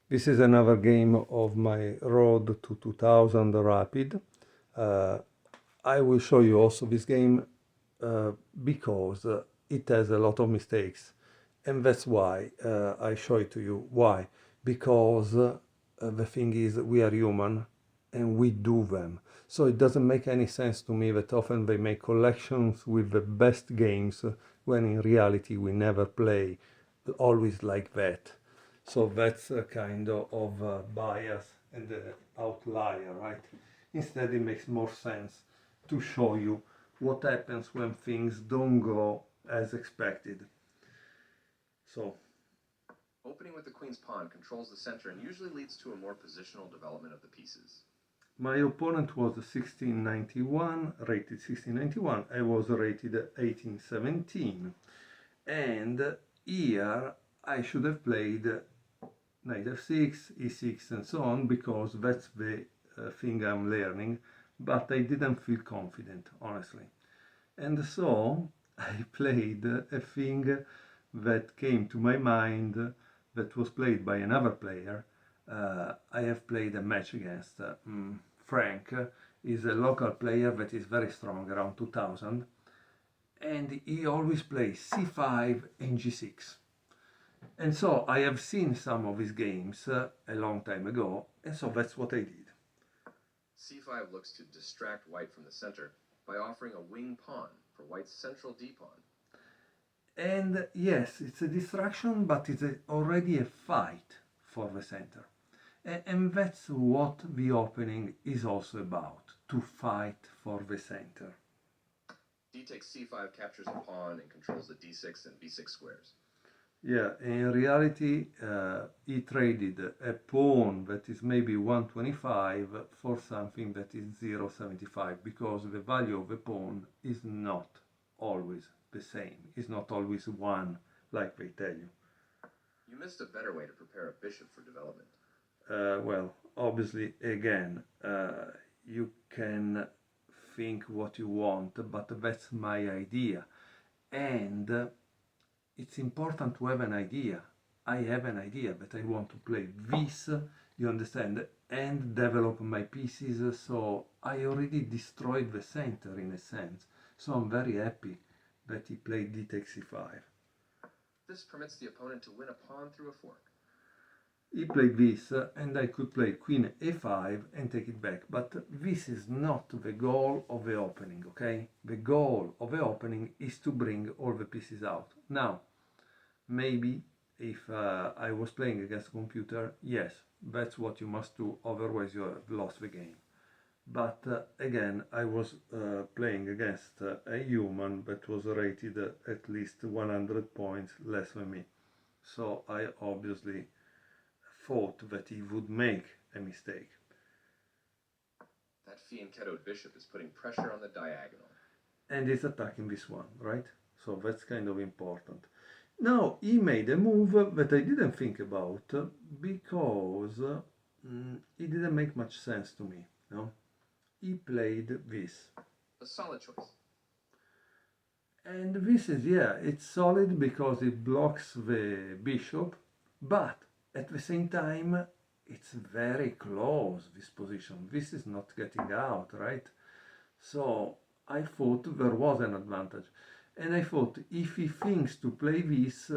This is another game of my Road to 2000 Rapid. Uh, I will show you also this game because it has a lot of mistakes. And that's why I show it to you. Why? Because the thing is, we are human and we do them. So it doesn't make any sense to me that often they make collections with the best games when in reality we never play always like that. So that's a kind of bias and outlier, right? Instead, it makes more sense to show you what happens when things don't go as expected. So, Opening with the queen's pawn controls the center and usually leads to a more positional development of the pieces. my opponent was 1691, rated 1691. I was rated 1817. And here I should have played knight f6, e6, and so on, because that's the thing I'm learning, but I didn't feel confident, honestly. And so I played a thing that came to my mind that was played by another player. I have played a match against Frank. Is a local player that is very strong, around 2000, and he always plays c5 and g6. And so I have seen some of his games a long time ago, and so that's what I did. c5 looks to distract white from the center by offering a wing pawn for white's central d-pawn. And yes, it's a distraction, but it's already a fight for the center. And that's what the opening is also about, to fight for the center. D takes c5 captures a pawn and controls the d6 and b6 squares. Yeah, in reality, he traded a pawn that is maybe 125 for something that is 0.75, because the value of the pawn is not always the same. It's not always one, like they tell you. You missed a better way to prepare a bishop for development. Well, obviously, again, you can think what you want, but that's my idea. And it's important to have an idea. I have an idea that I want to play this, you understand, and develop my pieces. So I already destroyed the center in a sense. So I'm very happy that he played d takes c5. This permits the opponent to win a pawn through a fork. He played this, and I could play queen a5 and take it back. But this is not the goal of the opening, okay? The goal of the opening is to bring all the pieces out. Now, maybe if I was playing against a computer, yes, that's what you must do, otherwise you have lost the game. But again, I was playing against a human that was rated at least 100 points less than me. So I obviously thought that he would make a mistake. That fianchettoed bishop is putting pressure on the diagonal. And he's attacking this one, right? So that's kind of important. Now he made a move that I didn't think about because it didn't make much sense to me. No, he played this, A solid choice. and this is, yeah, it's solid because it blocks the bishop, but at the same time it's very close, this position. This is not getting out, right? So I thought there was an advantage. And I thought if he thinks to play this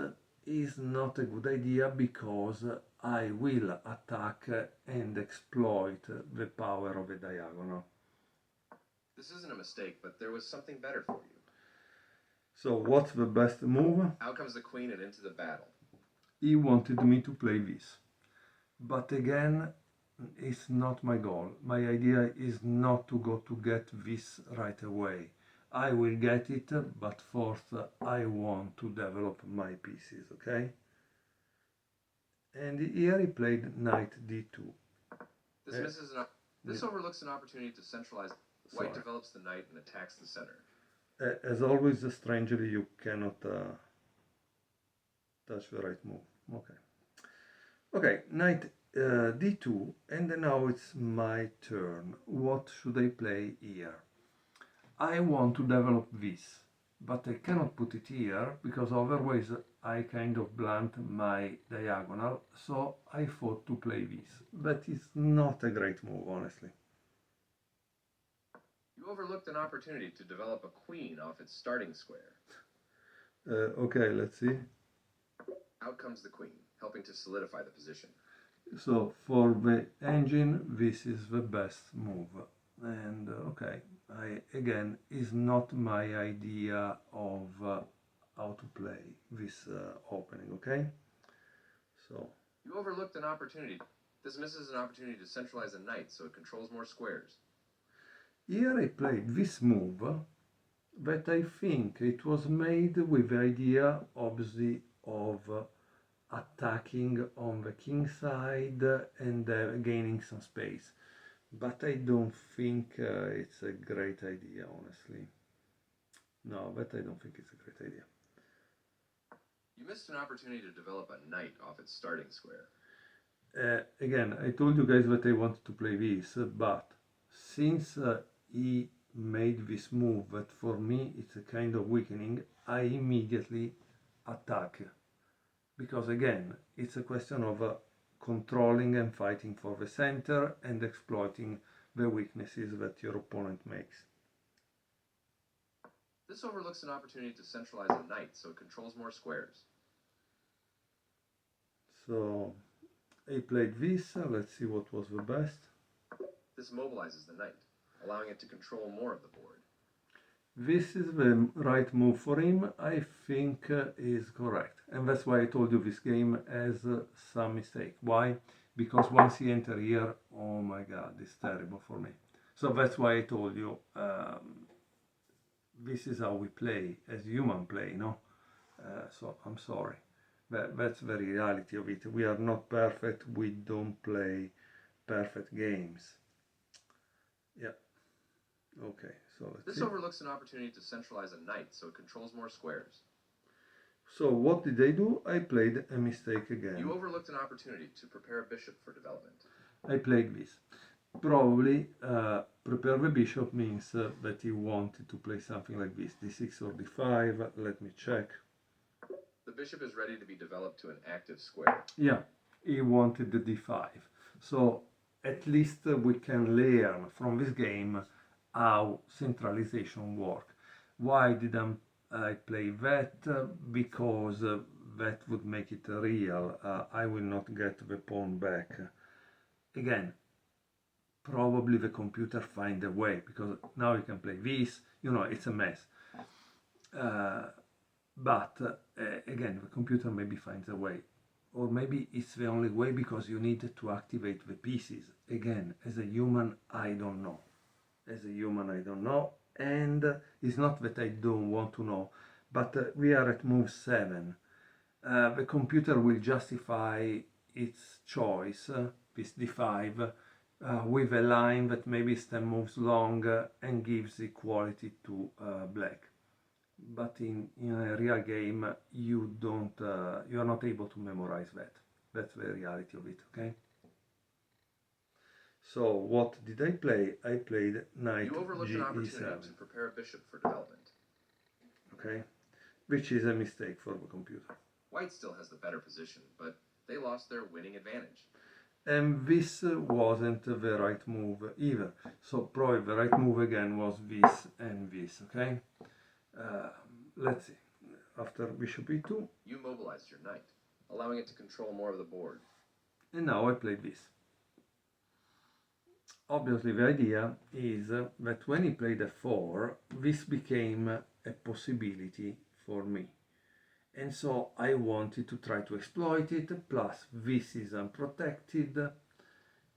is not a good idea, because I will attack and exploit the power of a diagonal. This isn't a mistake, but there was something better for you. So what's the best move? Out comes the queen and into the battle. He wanted me to play this. But again, it's not my goal. My idea is not to go to get this right away. I will get it, but first I want to develop my pieces, okay? And here he played knight d2. This overlooks an opportunity to centralize. White develops the knight and attacks the center. As always, strangely, you cannot touch the right move. Okay. Okay, knight d2, and now it's my turn. What should I play here? I want to develop this. but I cannot put it here because otherwise I kind of blunt my diagonal, so I thought to play this. That is not a great move, honestly. You overlooked an opportunity to develop a queen off its starting square. Okay, let's see. Out comes the queen, helping to solidify the position. So for the engine, this is the best move. And okay, again, is not my idea of how to play this opening, okay? So You overlooked an opportunity. This misses an opportunity to centralize a knight so it controls more squares. here I played this move that I think it was made with the idea, obviously, of attacking on the king side and gaining some space. But I don't think it's a great idea, honestly. No, but I don't think it's a great idea. You missed an opportunity to develop a knight off its starting square. Again, I told you guys that I wanted to play this, but since he made this move that for me it's a kind of weakening, I immediately attack. Because again, it's a question of controlling and fighting for the center and exploiting the weaknesses that your opponent makes. This overlooks an opportunity to centralize a knight so it controls more squares. So I played this, let's see what was the best. This mobilizes the knight, allowing it to control more of the board. This is the right move for him, I think is correct. And that's why I told you this game has some mistake. Why? Because once he enter here, oh my god, it's terrible for me. So that's why I told you, this is how we play, as human play, no? So I'm sorry. That's the reality of it. We are not perfect, we don't play perfect games. Yeah. Okay, so let's This see. overlooks an opportunity to centralize a knight so it controls more squares. So what did I do? I played a mistake again. You overlooked an opportunity to prepare a bishop for development. I played this. Probably prepare the bishop means that he wanted to play something like this, d6 or d5. Let me check. The bishop is ready to be developed to an active square. Yeah, he wanted the d5. So at least we can learn from this game how centralization works. Why didn't I play that? Because that would make it real. I will not get the pawn back. Again, probably the computer find a way, because now you can play this, you know, it's a mess. But again, the computer maybe finds a way. Or maybe it's the only way because you need to activate the pieces. Again, as a human, I don't know. As a human, I don't know. And it's not that I don't want to know, but we are at move 7. The computer will justify its choice, this d5, with a line that maybe stem moves long and gives equality to black. But in a real game, you are not able to memorize that. That's the reality of it, okay? So what did I play? I played knight You overlooked an opportunity g7. to prepare a bishop for development. Okay, which is a mistake for the computer. White still has the better position, but they lost their winning advantage. And this wasn't the right move either. So probably the right move again was this and this, okay? Let's see. After bishop e2. You mobilized your knight, allowing it to control more of the board. And now I played this. Obviously the idea is that when he played f4, this became a possibility for me. And so I wanted to try to exploit it, plus this is unprotected.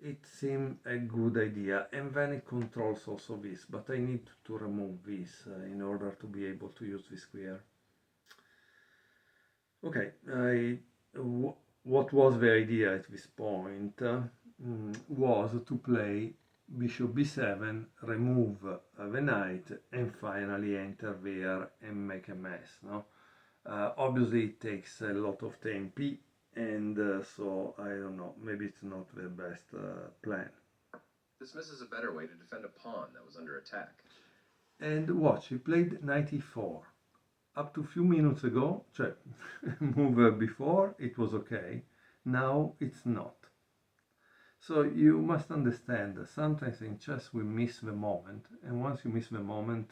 It seemed a good idea, and then it controls also this, but I need to remove this in order to be able to use this square. Okay, what was the idea at this point was to play bishop b7, remove the knight, and finally enter there and make a mess, no? Obviously it takes a lot of tempi, and so I don't know, maybe it's not the best plan. This misses a better way to defend a pawn that was under attack. And watch, he played knight e4. up to a few minutes ago, cioè move before it was okay, now it's not. So you must understand that sometimes in chess we miss the moment, and once you miss the moment,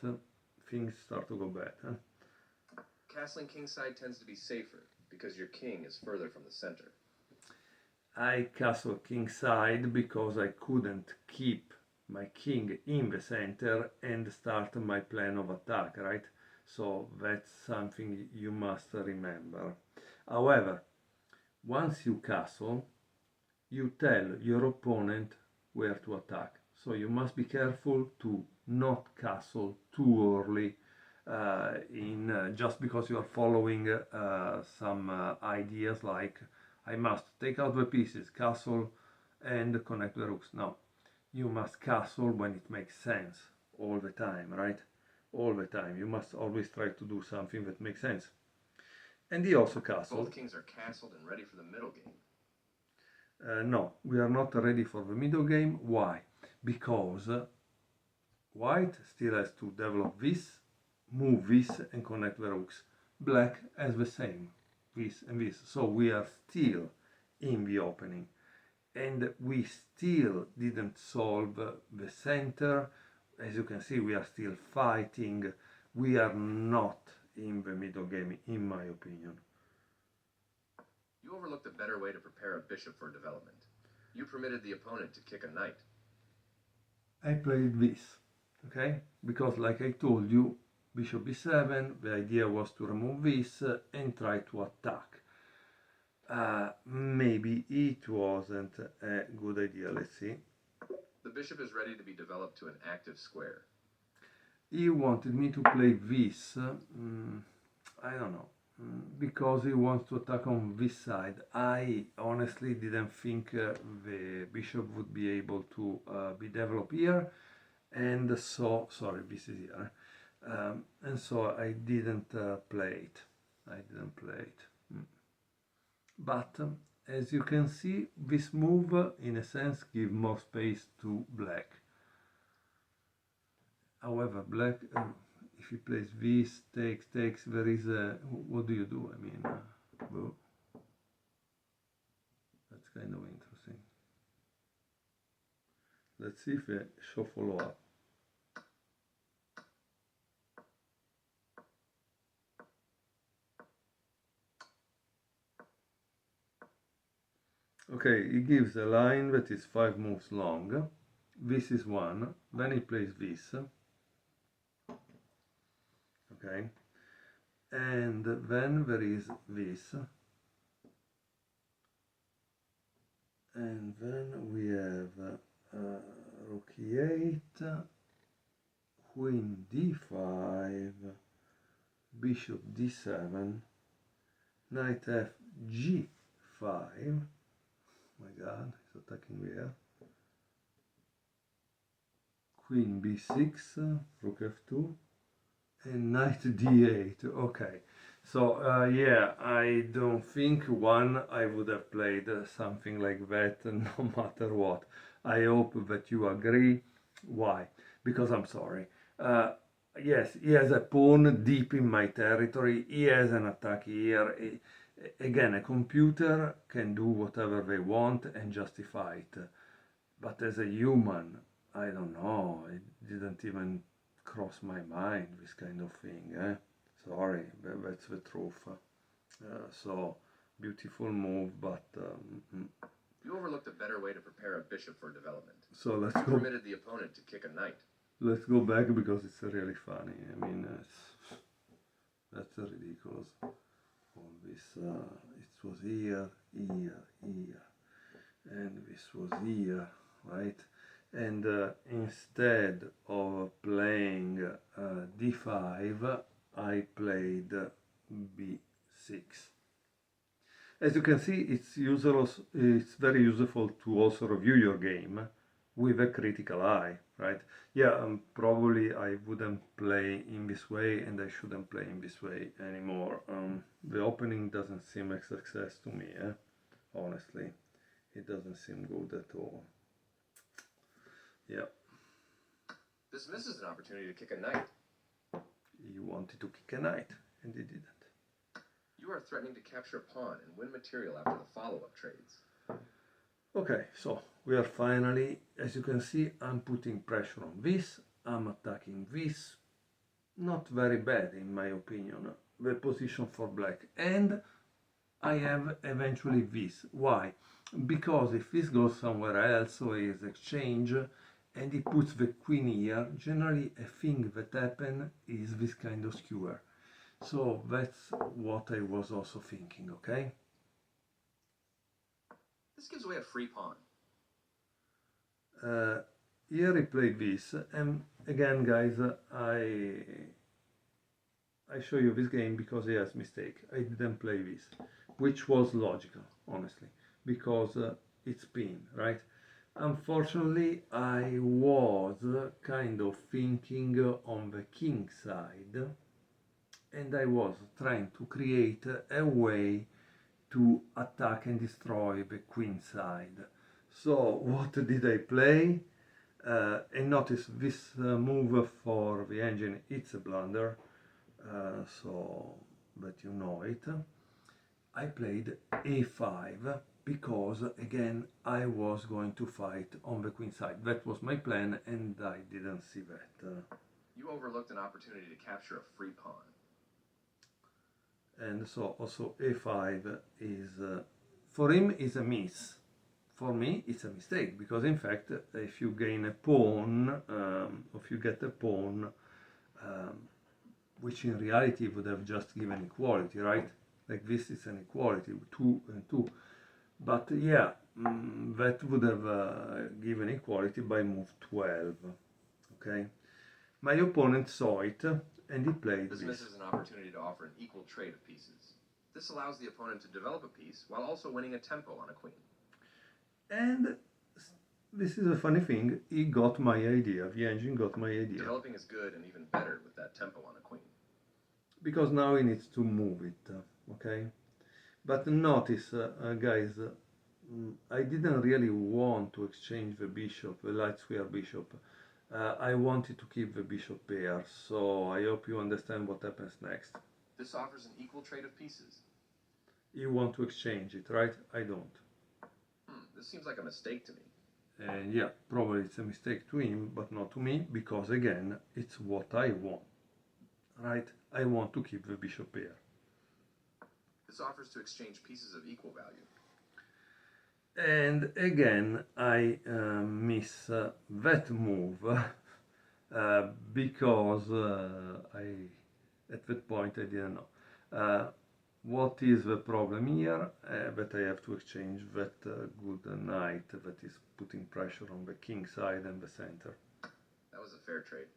things start to go bad. Castling kingside tends to be safer because your king is further from the center. I castled kingside because I couldn't keep my king in the center and start my plan of attack, right? So that's something you must remember. However, once you castle, you tell your opponent where to attack. So you must be careful to not castle too early just because you are following some ideas like I must take out the pieces, castle, and connect the rooks. No, you must castle when it makes sense all the time, right? All the time. You must always try to do something that makes sense. And he also castled. Both kings are castled and ready for the middle game. No, we are not ready for the middle game. Why? Because white still has to develop this, move this, and connect the rooks. Black has the same, this and this. So we are still in the opening. And we still didn't solve the center. As you can see, we are still fighting. We are not in the middle game, in my opinion. You overlooked a better way to prepare a bishop for development. You permitted the opponent to kick a knight. I played this, okay? Because like I told you, bishop b7, the idea was to remove this and try to attack. Maybe it wasn't a good idea, let's see. The bishop is ready to be developed to an active square. He wanted me to play this, I don't know, because he wants to attack on this side. I honestly didn't think the bishop would be able to be developed here, and so, sorry, this is here, and so I didn't play it. I didn't play it. But as you can see, this move, in a sense, gives more space to black. However, black, if he plays this, takes, there is a, what do you do? I mean, well, that's kind of interesting. Let's see if I show follow up. Okay, he gives a line that is 5 moves long. This is one, then he plays this. Okay, and then there is this. And then we have rook e8, queen d5, bishop d7, knight f g5. My god, he's attacking here. Queen b6, rook f2, and knight d8. Okay, so yeah, I don't think I would have played something like that no matter what. I hope that you agree. Why? Because I'm sorry. Yes, he has a pawn deep in my territory. He has an attack here. Again, a computer can do whatever they want and justify it. But as a human, I don't know. It didn't even cross my mind, this kind of thing. Sorry, that's the truth. So, beautiful move, but... You overlooked a better way to prepare a bishop for development. So let's You go. permitted the opponent to kick a knight. Let's go back because it's really funny. I mean, that's ridiculous. All this, it was here, and this was here, right? And instead of playing d5, I played b6. As you can see, it's very useful to also review your game with a critical eye, right? Yeah, probably I wouldn't play in this way and I shouldn't play in this way anymore. The opening doesn't seem a success to me, honestly. It doesn't seem good at all. Yeah. This misses an opportunity to kick a knight. He wanted to kick a knight. and he didn't. You are threatening to capture a pawn and win material after the follow-up trades. Okay, so we are finally, as you can see, I'm putting pressure on this, I'm attacking this. Not very bad in my opinion, the position for black. And I have eventually this. Why? Because if this goes somewhere else, so is exchange, and he puts the queen here, generally a thing that happens is this kind of skewer. So that's what I was also thinking, okay? This gives away a free pawn. Here he played this, and again, guys, I show you this game because he has mistake. I didn't play this, which was logical, honestly, because it's pin, right? Unfortunately, I was kind of thinking on the king side, and I was trying to create a way to attack and destroy the queen side. So what did I play? And notice this move for the engine, it's a blunder, so that you know it. I played a5 because again I was going to fight on the queen side. That was my plan and I didn't see that. You overlooked an opportunity to capture a free pawn. And so also a5 is, for him, is a miss. For me, it's a mistake, because in fact, if you gain a pawn, if you get a pawn, which in reality would have just given equality, right? Like this is an equality, 2 and 2. But yeah, that would have given equality by move 12, okay? My opponent saw it, and he played This this. misses an opportunity to offer an equal trade of pieces. This allows the opponent to develop a piece while also winning a tempo on a queen. And this is a funny thing, he got my idea, the engine got my idea. Developing is good and even better with that tempo on a queen. Because now he needs to move it, okay? But notice, guys, I didn't really want to exchange the bishop, the light square bishop. I wanted to keep the bishop pair, so I hope you understand what happens next. This offers an equal trade of pieces. You want to exchange it, right? I don't. This seems like a mistake to me. And yeah, probably it's a mistake to him, but not to me, because again, it's what I want, right? I want to keep the bishop pair. This offers to exchange pieces of equal value. And again, I miss that move because at that point I didn't know. What is the problem here? That I have to exchange that good knight that is putting pressure on the king side and the center. That was a fair trade.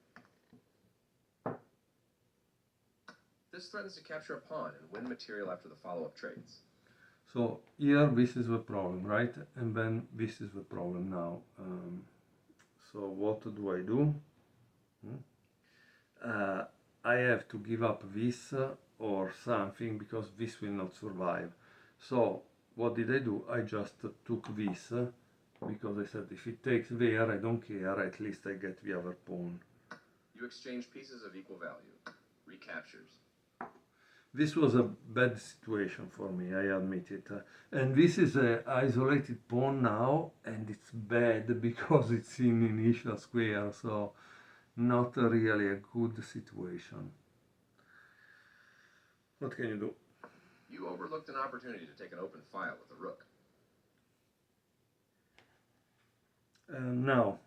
This threatens to capture a pawn and win material after the follow-up trades. So here this is the problem, right? And then this is the problem now. So what do I do? I have to give up this or something, because this will not survive. So what did I do? I just took this because I said if it takes there, I don't care, at least I get the other pawn. You exchange pieces of equal value. Recaptures. This was a bad situation for me, I admit it. And this is an isolated pawn now, and it's bad because it's in initial square, so not really a good situation. What can you do? You overlooked an opportunity to take an open file with a rook. Now.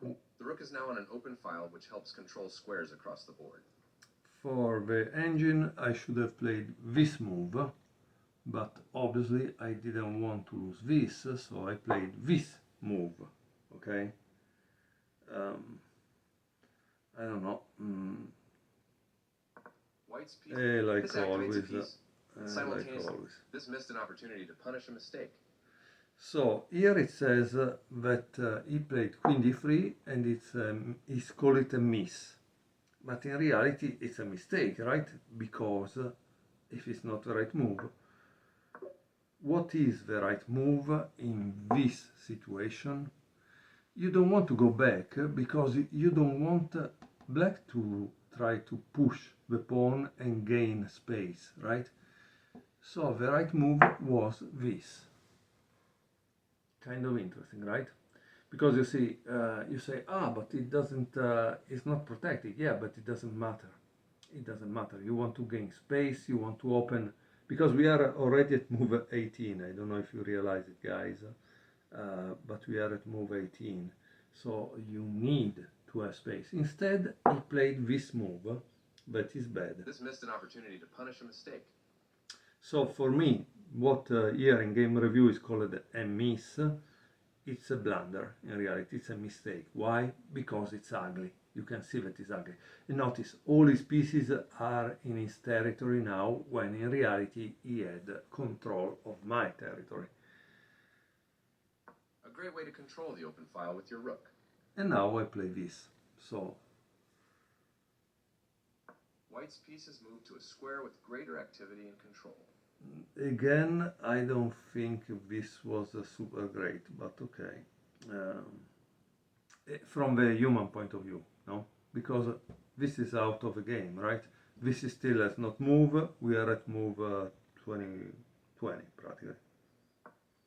The rook is now on an open file, which helps control squares across the board. For the engine, I should have played this move, but obviously I didn't want to lose this, so I played this move, okay? I don't know. White's piece. Like This activates always. a piece. Simultaneously, Like always. this missed an opportunity to punish a mistake. So here it says that he played queen d3 and he's called it a miss. But in reality it's a mistake, right? Because if it's not the right move, what is the right move in this situation? You don't want to go back because you don't want black to try to push the pawn and gain space, right? So the right move was this. Kind of interesting, right? Because you see, you say, but it doesn't, it's not protected. Yeah, but it doesn't matter. It doesn't matter. You want to gain space, you want to open, because we are already at move 18. I don't know if you realize it, guys, but we are at move 18. So you need to have space. Instead, he played this move, but is bad. This missed an opportunity to punish a mistake. So for me, what here in game review is called a miss, it's a blunder. In reality, it's a mistake. Why? Because it's ugly. You can see that it's ugly. And notice, all his pieces are in his territory now, when in reality he had control of my territory. A great way to control the open file with your rook. And now I play this. So White's pieces move to a square with greater activity and control. again, I don't think this was super great, but okay. From the human point of view, no? Because this is out of the game, right? This is still has not move. We are at move 20, practically.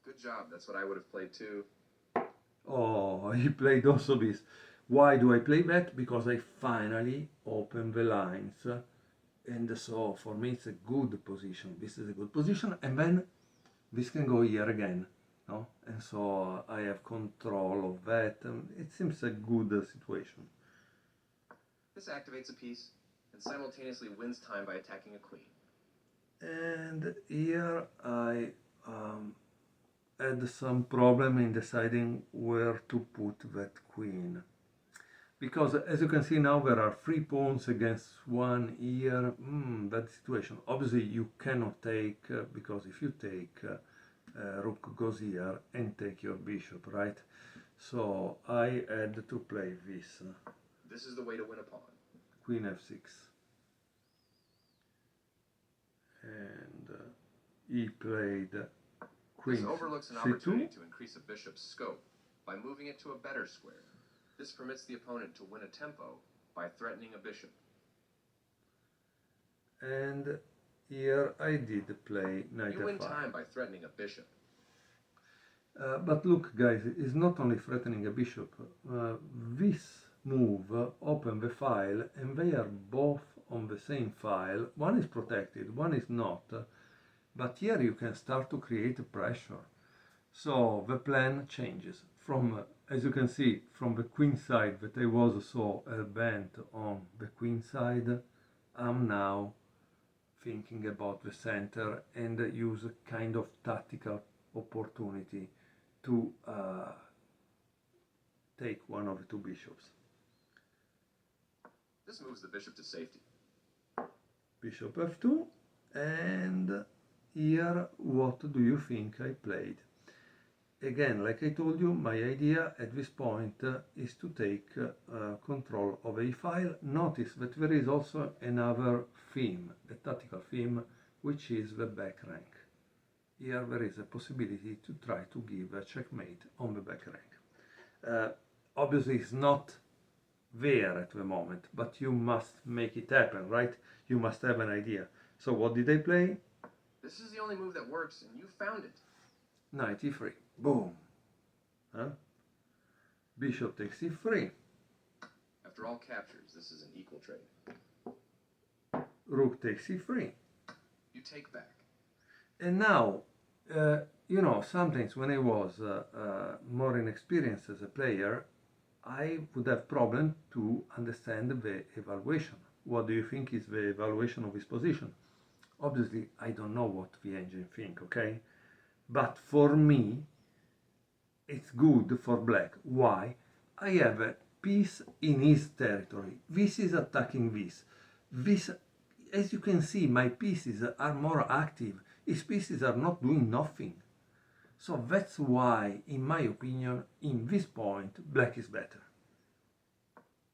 Good job. That's what I would have played too. Oh, he played also this. Why do I play that? Because I finally open the lines. And so for me it's a good position. This is a good position. And then this can go here again. No? And so I have control of that. It seems a good situation. This activates a piece and simultaneously wins time by attacking a queen. And here I had some problem in deciding where to put that queen. Because as you can see now, there are 3 pawns against 1 here. Bad situation. Obviously you cannot take, because if you take, rook goes here and take your bishop, right? So I had to play this. This is the way to win a pawn. Queen f6. And he played queen This overlooks an c2. opportunity to increase a bishop's scope by moving it to a better square. This permits the opponent to win a tempo by threatening a bishop. And here I did play knight You win f5. time by threatening a bishop. But look, guys, it's not only threatening a bishop. This move open the file, and they are both on the same file. One is protected, one is not. But here you can start to create pressure. So the plan changes from, as you can see, from the queen side that I was so bent on the queen side. I'm now thinking about the center and use a kind of tactical opportunity to take one of the 2 bishops. This moves the bishop to safety. Bishop f2, and here what do you think I played? Again, like I told you, my idea at this point is to take control of a file. Notice that there is also another theme, a tactical theme, which is the back rank. Here there is a possibility to try to give a checkmate on the back rank. Obviously it's not there at the moment, but you must make it happen, right? You must have an idea. So what did I play? This is the only move that works, and you found it. Knight e3. Boom. Huh? Bishop takes e3. After all captures, this is an equal trade. Rook takes e3. You take back. And now, you know, sometimes when I was more inexperienced as a player, I would have problem to understand the evaluation. What do you think is the evaluation of his position? Obviously, I don't know what the engine think, okay? But for me, it's good for black. Why? I have a piece in his territory. This is attacking this. This, as you can see, my pieces are more active. His pieces are not doing nothing. So that's why, in my opinion, in this point, black is better.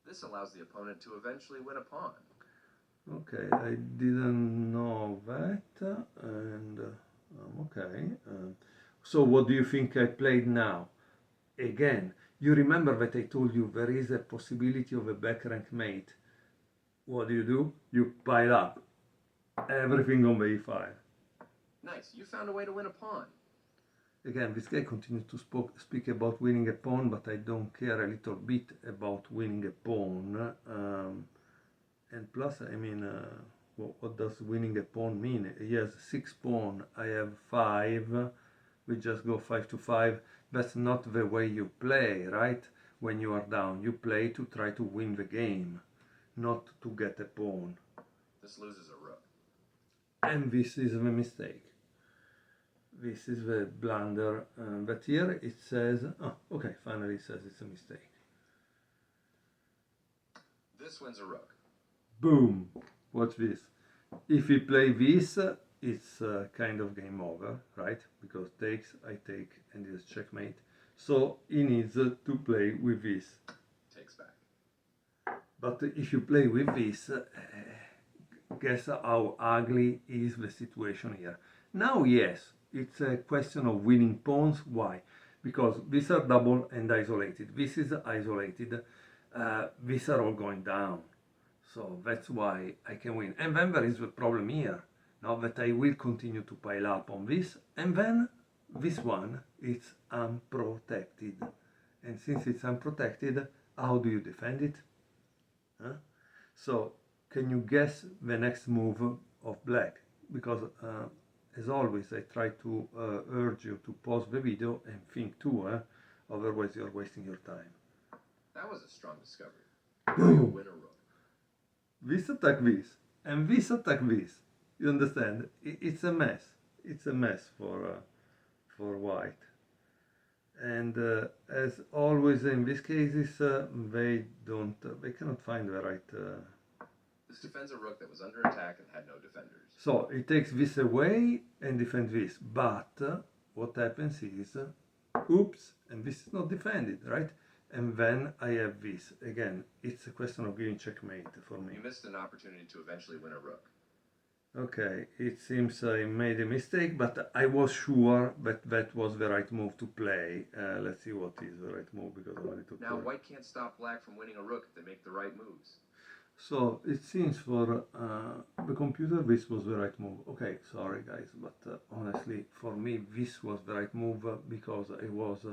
This allows the opponent to eventually win a pawn. Okay, I didn't know that, and okay. So what do you think I played now? Again, you remember that I told you there is a possibility of a back rank mate. what do? You pile up everything on the e5. Nice, you found a way to win a pawn. Again, this guy continues to speak about winning a pawn, but I don't care a little bit about winning a pawn. And plus, I mean, what does winning a pawn mean? He has 6 pawns, I have 5. We just go 5 to 5. That's not the way you play, right? When you are down, you play to try to win the game, not to get a pawn. This loses a rook. And this is the mistake. This is the blunder. But here it says, oh, okay, finally it says it's a mistake. This wins a rook. Boom! Watch this. If we play this, it's kind of game over, right? Because takes, I take, and it's checkmate. So he needs to play with this. Takes back. But if you play with this, guess how ugly is the situation here. Now, yes, it's a question of winning pawns. Why? Because these are double and isolated. This is isolated. These are all going down. So that's why I can win. And then there is the problem here. Now that I will continue to pile up on this, and then this one is unprotected. And since it's unprotected, how do you defend it? Huh? So, can you guess the next move of black? Because, as always, I try to urge you to pause the video and think too, otherwise you're wasting your time. That was a strong discovery. You win a rook. This attack this, and this attack this. You understand? It's a mess. It's a mess for white. And as always in these cases, they cannot find the right. This defends a rook that was under attack and had no defenders. So it takes this away and defends this. But what happens is, oops, and this is not defended, right? And then I have this. Again, it's a question of giving checkmate for me. You missed an opportunity to eventually win a rook. Okay, it seems I made a mistake, but I was sure that that was the right move to play. Let's see what is the right move, because I wanted to Now white can't stop black from winning a rook if they make the right moves. So it seems for the computer this was the right move. Okay, sorry guys, but honestly for me this was the right move because I was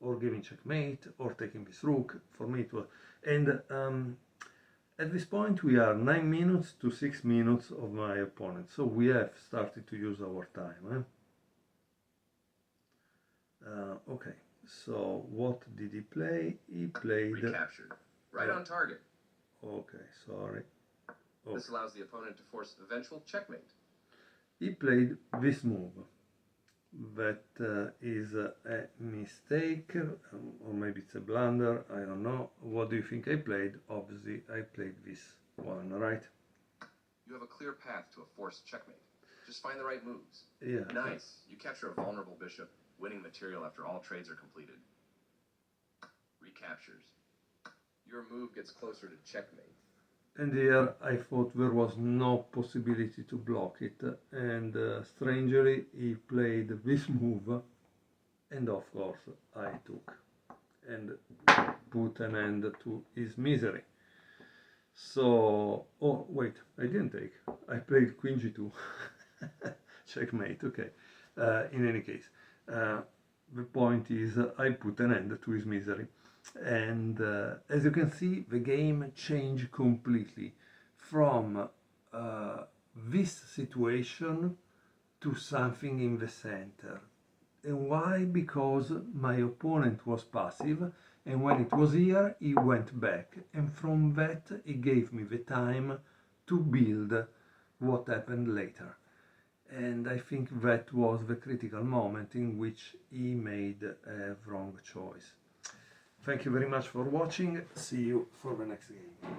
or giving checkmate or taking this rook. For me it was, and at this point we are 9 minutes to 6 minutes of my opponent, so we have started to use our time. Okay, so what did he play? He played... Recaptured. Right on target. Okay, sorry. Oh. This allows the opponent to force eventual checkmate. He played this move. That is a mistake, or maybe it's a blunder, I don't know. What do you think I played? Obviously, I played this one, right? You have a clear path to a forced checkmate. Just find the right moves. Yeah. Nice. You capture a vulnerable bishop, winning material after all trades are completed. Recaptures. Your move gets closer to checkmate. And here I thought there was no possibility to block it, and strangely he played this move, and of course I took and put an end to his misery. So, oh wait, I didn't take, I played Queen G2, checkmate, okay. In any case, the point is I put an end to his misery. And as you can see, the game changed completely from this situation to something in the center. And why? Because my opponent was passive, and when it was here, he went back. And from that, it gave me the time to build what happened later. And I think that was the critical moment in which he made a wrong choice. Thank you very much for watching. See you for the next game.